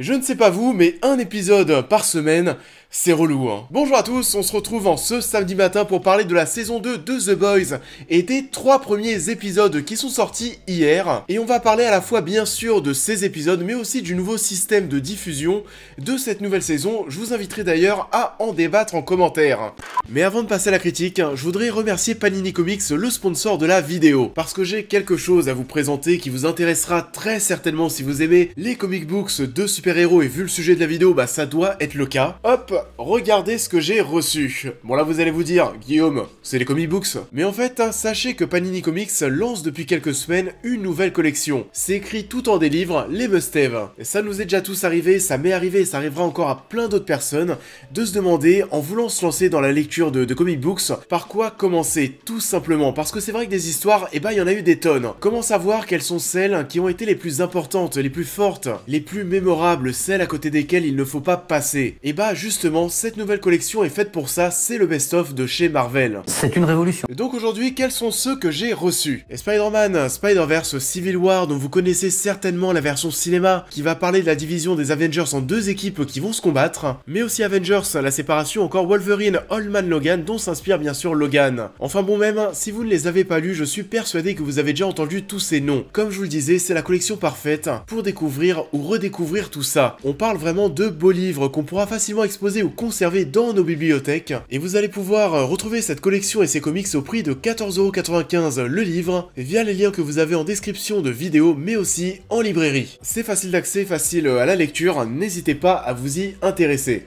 Je ne sais pas vous, mais un épisode par semaine, c'est relou, hein. Bonjour à tous, on se retrouve en ce samedi matin pour parler de la saison 2 de The Boys et des 3 premiers épisodes qui sont sortis hier. Et on va parler à la fois bien sûr de ces épisodes, mais aussi du nouveau système de diffusion de cette nouvelle saison. Je vous inviterai d'ailleurs à en débattre en commentaire. Mais avant de passer à la critique, je voudrais remercier Panini Comics, le sponsor de la vidéo, parce que j'ai quelque chose à vous présenter qui vous intéressera très certainement si vous aimez les comic books de super-héros, et vu le sujet de la vidéo, bah ça doit être le cas. Hop, regardez ce que j'ai reçu. Bon là vous allez vous dire, Guillaume, c'est les comic books. Mais en fait, sachez que Panini Comics lance depuis quelques semaines une nouvelle collection. C'est écrit tout en des livres, les must-have. Et ça nous est déjà tous arrivé, ça m'est arrivé et ça arrivera encore à plein d'autres personnes, de se demander, en voulant se lancer dans la lecture de comic books, par quoi commencer? Tout simplement, parce que c'est vrai que des histoires, eh ben il y en a eu des tonnes. Comment savoir quelles sont celles qui ont été les plus importantes, les plus fortes, les plus mémorables, celles à côté desquelles il ne faut pas passer? Et bah justement, cette nouvelle collection est faite pour ça, c'est le best-of de chez Marvel. C'est une révolution. Donc aujourd'hui, quels sont ceux que j'ai reçus? Et Spider-Man, Spider-Verse, Civil War, dont vous connaissez certainement la version cinéma, qui va parler de la division des Avengers en 2 équipes qui vont se combattre, mais aussi Avengers, la séparation, encore Wolverine, Old Man Logan, dont s'inspire bien sûr Logan. Enfin bon, même si vous ne les avez pas lus, je suis persuadé que vous avez déjà entendu tous ces noms. Comme je vous le disais, c'est la collection parfaite pour découvrir ou redécouvrir tout ça. On parle vraiment de beaux livres qu'on pourra facilement exposer ou conserver dans nos bibliothèques, et vous allez pouvoir retrouver cette collection et ces comics au prix de 14,95€ le livre, via les liens que vous avez en description de vidéo, mais aussi en librairie. C'est facile d'accès, facile à la lecture, n'hésitez pas à vous y intéresser.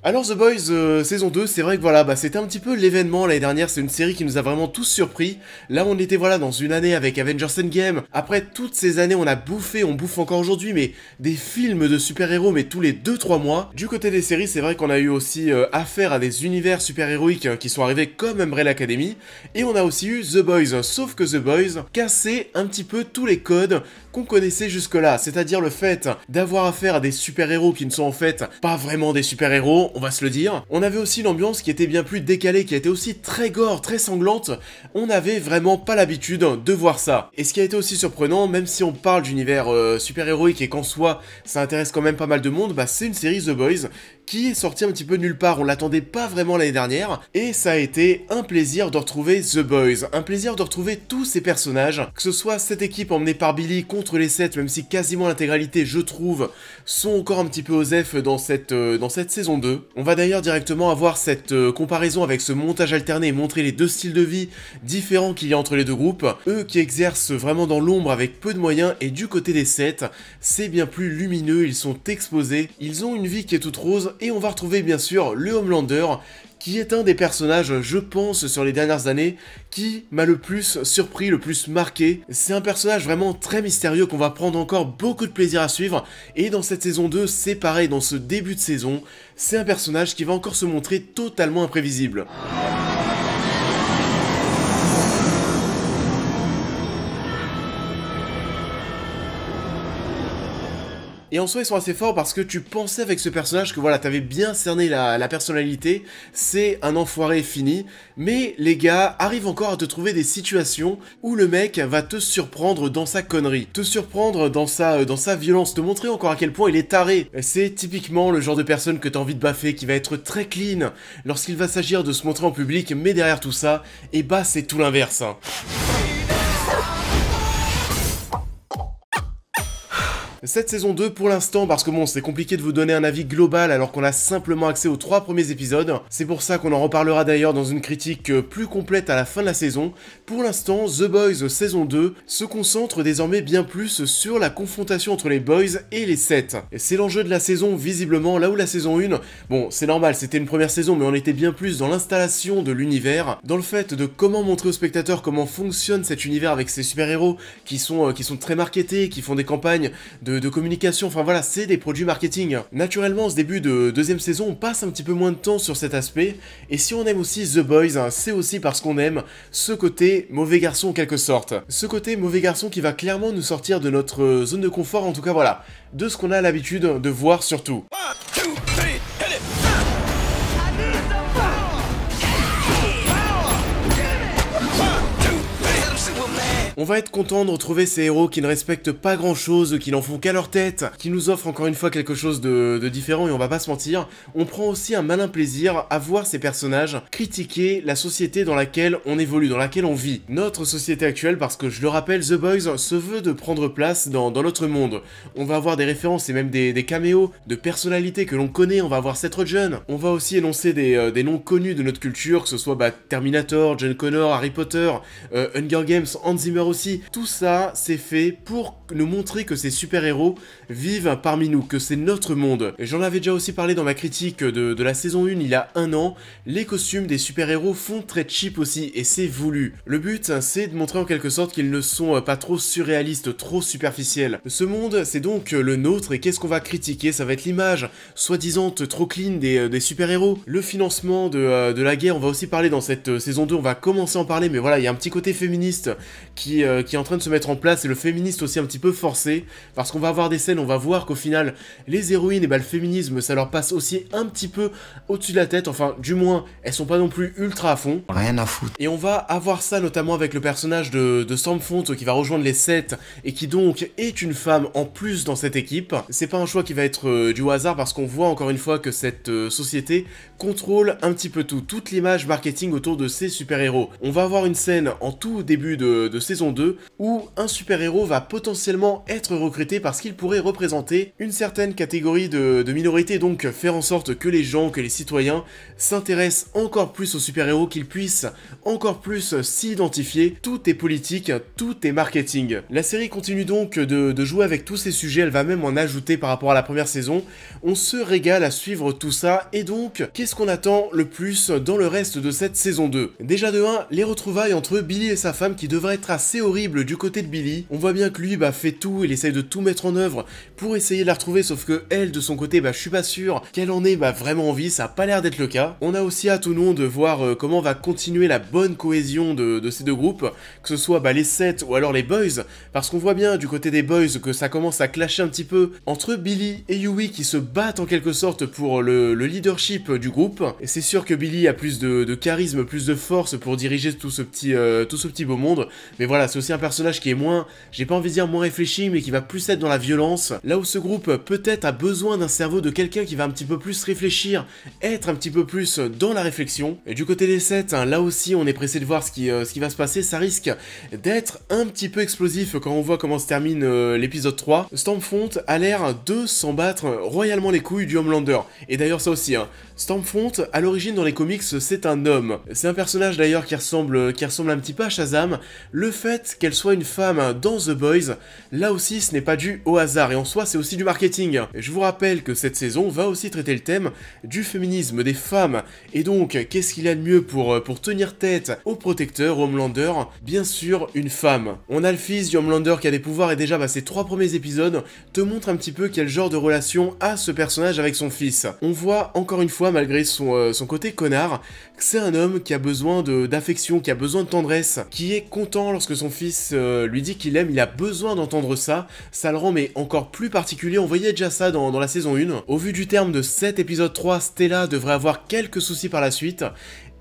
Alors The Boys saison 2, c'est vrai que voilà, bah c'était un petit peu l'événement l'année dernière, c'est une série qui nous a vraiment tous surpris. Là on était voilà dans une année avec Avengers Endgame, après toutes ces années on a bouffé, on bouffe encore aujourd'hui, mais des films de super-héros mais tous les 2-3 mois. Du côté des séries, c'est vrai qu'on a eu aussi affaire à des univers super-héroïques qui sont arrivés comme Umbrella Academy, et on a aussi eu The Boys, sauf que The Boys cassait un petit peu tous les codes qu'on connaissait jusque-là, c'est-à-dire le fait d'avoir affaire à des super-héros qui ne sont en fait pas vraiment des super-héros, on va se le dire. On avait aussi l'ambiance qui était bien plus décalée, qui était aussi très gore, très sanglante. On n'avait vraiment pas l'habitude de voir ça. Et ce qui a été aussi surprenant, même si on parle d'univers super-héroïque et qu'en soi ça intéresse quand même pas mal de monde, bah c'est une série The Boys qui est sortie un petit peu nulle part, on l'attendait pas vraiment l'année dernière, et ça a été un plaisir de retrouver The Boys, un plaisir de retrouver tous ces personnages, que ce soit cette équipe emmenée par Billy contre les 7, même si quasiment l'intégralité, je trouve, sont encore un petit peu osef dans cette saison 2. On va d'ailleurs directement avoir cette comparaison avec ce montage alterné et montrer les deux styles de vie différents qu'il y a entre les deux groupes, eux qui exercent vraiment dans l'ombre avec peu de moyens, et du côté des 7, c'est bien plus lumineux, ils sont exposés, ils ont une vie qui est toute rose. Et on va retrouver bien sûr le Homelander, qui est un des personnages, je pense, sur les dernières années, qui m'a le plus surpris, le plus marqué. C'est un personnage vraiment très mystérieux qu'on va prendre encore beaucoup de plaisir à suivre, et dans cette saison 2, c'est pareil, dans ce début de saison, c'est un personnage qui va encore se montrer totalement imprévisible. Et en soi, ils sont assez forts parce que tu pensais avec ce personnage que voilà, t'avais bien cerné la personnalité, c'est un enfoiré fini, mais les gars arrivent encore à te trouver des situations où le mec va te surprendre dans sa connerie, te surprendre dans sa violence, te montrer encore à quel point il est taré. C'est typiquement le genre de personne que t'as envie de baffer, qui va être très clean lorsqu'il va s'agir de se montrer en public, mais derrière tout ça, et bah c'est tout l'inverse, hein. Cette saison 2 pour l'instant, parce que bon c'est compliqué de vous donner un avis global alors qu'on a simplement accès aux 3 premiers épisodes, c'est pour ça qu'on en reparlera d'ailleurs dans une critique plus complète à la fin de la saison. Pour l'instant, The Boys saison 2 se concentre désormais bien plus sur la confrontation entre les Boys et les 7. C'est l'enjeu de la saison visiblement, là où la saison 1, bon c'est normal, c'était une première saison mais on était bien plus dans l'installation de l'univers, dans le fait de comment montrer aux spectateurs comment fonctionne cet univers avec ces super-héros qui sont très marketés, qui font des campagnes de communication, enfin voilà, c'est des produits marketing. Naturellement, ce début de deuxième saison, on passe un petit peu moins de temps sur cet aspect, et si on aime aussi The Boys, c'est aussi parce qu'on aime ce côté mauvais garçon en quelque sorte. Ce côté mauvais garçon qui va clairement nous sortir de notre zone de confort, en tout cas voilà, de ce qu'on a l'habitude de voir surtout. On va être content de retrouver ces héros qui ne respectent pas grand chose, qui n'en font qu'à leur tête, qui nous offrent encore une fois quelque chose de différent et on va pas se mentir, on prend aussi un malin plaisir à voir ces personnages critiquer la société dans laquelle on évolue, dans laquelle on vit. Notre société actuelle, parce que je le rappelle, The Boys se veut de prendre place dans notre monde. On va avoir des références et même des caméos de personnalités que l'on connaît, on va avoir Seth Rogen. On va aussi énoncer des noms connus de notre culture, que ce soit Terminator, John Connor, Harry Potter, Hunger Games, Hans Zimmer aussi. Tout ça, c'est fait pour nous montrer que ces super-héros vivent parmi nous, que c'est notre monde. J'en avais déjà aussi parlé dans ma critique de la saison 1 il y a un an, les costumes des super-héros font très cheap aussi, et c'est voulu. Le but, c'est de montrer en quelque sorte qu'ils ne sont pas trop surréalistes, trop superficiels. Ce monde, c'est donc le nôtre, et qu'est-ce qu'on va critiquer? Ça va être l'image, soi-disant trop clean des super-héros. Le financement de la guerre, on va aussi parler dans cette saison 2, on va commencer à en parler, mais voilà, il y a un petit côté féministe qui est en train de se mettre en place, et le féministe aussi un petit peu forcé, parce qu'on va avoir des scènes, on va voir qu'au final, les héroïnes, et le féminisme, ça leur passe aussi un petit peu au-dessus de la tête, enfin, du moins, elles sont pas non plus ultra à fond. Rien à foutre. Et on va avoir ça notamment avec le personnage de Stormfront qui va rejoindre les 7 et qui donc est une femme en plus dans cette équipe. C'est pas un choix qui va être du hasard parce qu'on voit encore une fois que cette société contrôle un petit peu tout, toute l'image marketing autour de ces super-héros. On va avoir une scène en tout début de saison 2 où un super-héros va potentiellement être recruté parce qu'il pourrait représenter une certaine catégorie de minorité, donc faire en sorte que les gens, que les citoyens s'intéressent encore plus aux super-héros, qu'ils puissent encore plus s'identifier. Tout est politique, tout est marketing. La série continue donc de jouer avec tous ces sujets, elle va même en ajouter par rapport à la première saison. On se régale à suivre tout ça, et donc, qu'est-ce qu'on attend le plus dans le reste de cette saison 2? Déjà de 1, les retrouvailles entre Billy et sa femme qui devraient être assez horribles du côté de Billy. On voit bien que lui fait tout, il essaye de tout mettre en œuvre pour essayer de la retrouver, sauf que elle, de son côté, je suis pas sûr qu'elle en ait vraiment envie, ça a pas l'air d'être le cas. On a aussi hâte ou non de voir comment va continuer la bonne cohésion de ces deux groupes, que ce soit les 7 ou alors les Boys, parce qu'on voit bien du côté des Boys que ça commence à clasher un petit peu entre Billy et Yui qui se battent en quelque sorte pour le leadership du groupe, et c'est sûr que Billy a plus de charisme, plus de force pour diriger tout ce petit beau monde, mais voilà, c'est aussi un personnage qui est moins, j'ai pas envie de dire moins réfléchi, mais qui va plus être dans la violence, là où ce groupe peut-être a besoin d'un cerveau de quelqu'un qui va un petit peu plus réfléchir, être un petit peu plus dans la réflexion. Et du côté des 7, là aussi on est pressé de voir ce qui va se passer, ça risque d'être un petit peu explosif quand on voit comment se termine l'épisode 3. Stormfront a l'air de s'en battre royalement les couilles du Homelander, et d'ailleurs ça aussi, Stormfront, à l'origine dans les comics, c'est un homme. C'est un personnage d'ailleurs qui ressemble un petit peu à Shazam. Le fait qu'elle soit une femme dans The Boys, là aussi ce n'est pas dû au hasard, et en soi c'est aussi du marketing. Je vous rappelle que cette saison va aussi traiter le thème du féminisme des femmes, et donc qu'est-ce qu'il y a de mieux pour tenir tête au protecteur, au Homelander? Bien sûr, une femme. On a le fils du Homelander qui a des pouvoirs, et déjà ces 3 premiers épisodes te montrent un petit peu quel genre de relation a ce personnage avec son fils. On voit encore une fois, malgré son côté connard, que c'est un homme qui a besoin d'affection, qui a besoin de tendresse, qui est content lorsque son fils lui dit qu'il l'aime, il a besoin d'entendre ça, ça le rend encore plus particulier. On voyait déjà ça dans la saison 1. Au vu du terme de cet épisode 3, Stella devrait avoir quelques soucis par la suite,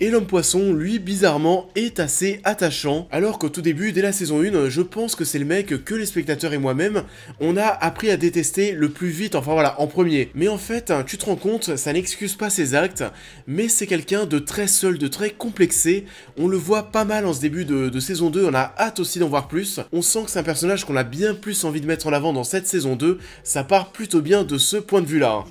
et l'homme poisson, lui, bizarrement, est assez attachant, alors qu'au tout début, dès la saison 1, je pense que c'est le mec que les spectateurs et moi-même, on a appris à détester le plus vite, enfin voilà, en premier. Mais en fait, tu te rends compte, ça n'excuse pas ses actes, mais c'est quelqu'un de très seul, de très complexé. On le voit pas mal en ce début de saison 2, on a hâte aussi d'en voir plus. On sent que c'est un personnage qu'on a bien plus envie de mettre en avant dans cette saison 2, ça part plutôt bien de ce point de vue-là.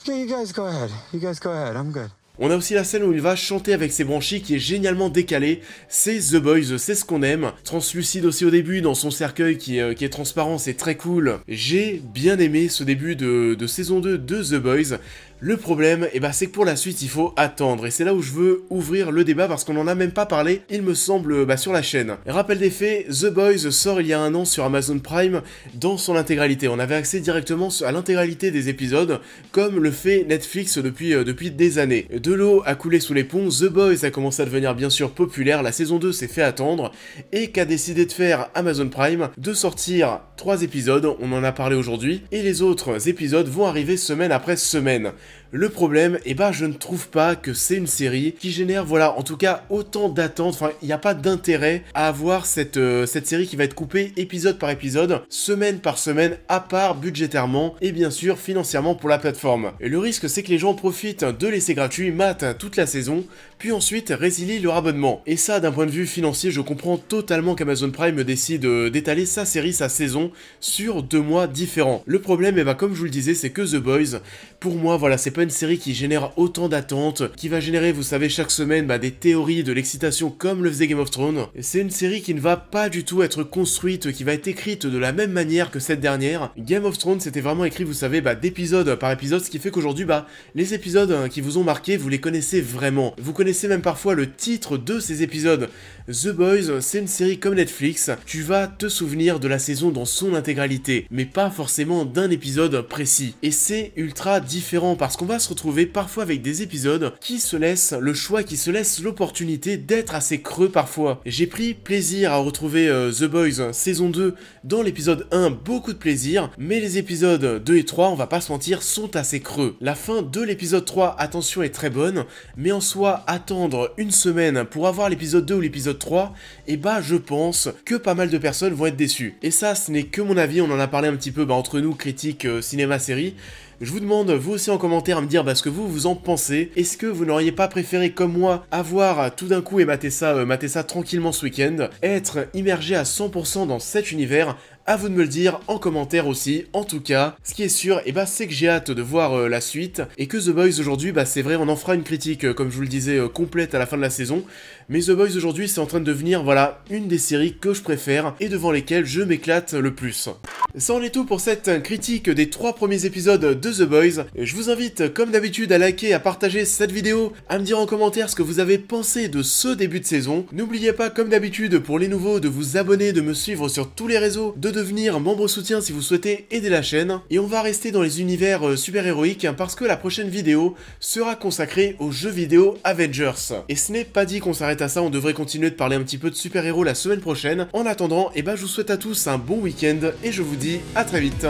Okay, you guys go ahead, I'm good. On a aussi la scène où il va chanter avec ses branchies qui est génialement décalée, c'est The Boys, c'est ce qu'on aime. Translucide aussi au début dans son cercueil qui est transparent, c'est très cool. J'ai bien aimé ce début de saison 2 de The Boys. Le problème, c'est que pour la suite, il faut attendre, et c'est là où je veux ouvrir le débat parce qu'on en a même pas parlé, il me semble, sur la chaîne. Rappel des faits, The Boys sort il y a un an sur Amazon Prime dans son intégralité. On avait accès directement à l'intégralité des épisodes, comme le fait Netflix depuis des années. De l'eau a coulé sous les ponts, The Boys a commencé à devenir bien sûr populaire, la saison 2 s'est fait attendre, et qu'a décidé de faire Amazon Prime, de sortir 3 épisodes, on en a parlé aujourd'hui, et les autres épisodes vont arriver semaine après semaine. Le problème, je ne trouve pas que c'est une série qui génère, voilà, en tout cas, autant d'attentes, enfin, il n'y a pas d'intérêt à avoir cette série qui va être coupée épisode par épisode, semaine par semaine, à part budgétairement, et bien sûr, financièrement pour la plateforme. Et le risque, c'est que les gens profitent de l'essai gratuit, matent toute la saison, puis ensuite résilient leur abonnement. Et ça, d'un point de vue financier, je comprends totalement qu'Amazon Prime décide d'étaler sa série, sa saison, sur 2 mois différents. Le problème, comme je vous le disais, c'est que The Boys, pour moi, voilà, c'est pas une série qui génère autant d'attentes, qui va générer, vous savez, chaque semaine, des théories, de l'excitation comme le faisait Game of Thrones. C'est une série qui ne va pas du tout être construite, qui va être écrite de la même manière que cette dernière. Game of Thrones, c'était vraiment écrit, vous savez, d'épisode par épisode, ce qui fait qu'aujourd'hui, les épisodes qui vous ont marqué, vous les connaissez vraiment. Vous connaissez même parfois le titre de ces épisodes. The Boys, c'est une série comme Netflix, tu vas te souvenir de la saison dans son intégralité, mais pas forcément d'un épisode précis. Et c'est ultra différent parce qu'on va se retrouver parfois avec des épisodes qui se laissent le choix, qui se laissent l'opportunité d'être assez creux parfois. J'ai pris plaisir à retrouver The Boys saison 2 dans l'épisode 1, beaucoup de plaisir, mais les épisodes 2 et 3, on va pas se mentir, sont assez creux. La fin de l'épisode 3, attention, est très bonne, mais en soi, attendre une semaine pour avoir l'épisode 2 ou l'épisode 3, je pense que pas mal de personnes vont être déçues. Et ça, ce n'est que mon avis, on en a parlé un petit peu entre nous, critiques cinéma-série. Je vous demande, vous aussi en commentaire, à me dire ce que vous en pensez. Est-ce que vous n'auriez pas préféré, comme moi, avoir tout d'un coup et mater ça tranquillement ce week-end, être immergé à 100% dans cet univers? À vous de me le dire en commentaire aussi. En tout cas, ce qui est sûr, c'est que j'ai hâte de voir la suite, et que The Boys aujourd'hui, c'est vrai, on en fera une critique, comme je vous le disais, complète à la fin de la saison, mais The Boys aujourd'hui, c'est en train de devenir, voilà, une des séries que je préfère, et devant lesquelles je m'éclate le plus. Ça en est tout pour cette critique des 3 premiers épisodes de The Boys. Je vous invite, comme d'habitude, à liker, à partager cette vidéo, à me dire en commentaire ce que vous avez pensé de ce début de saison. N'oubliez pas, comme d'habitude, pour les nouveaux, de vous abonner, de me suivre sur tous les réseaux, de devenir membre soutien si vous souhaitez aider la chaîne. Et on va rester dans les univers super-héroïques parce que la prochaine vidéo sera consacrée aux jeux vidéo Avengers. Et ce n'est pas dit qu'on s'arrête à ça, on devrait continuer de parler un petit peu de super-héros la semaine prochaine. En attendant, je vous souhaite à tous un bon week-end et je vous dis à très vite.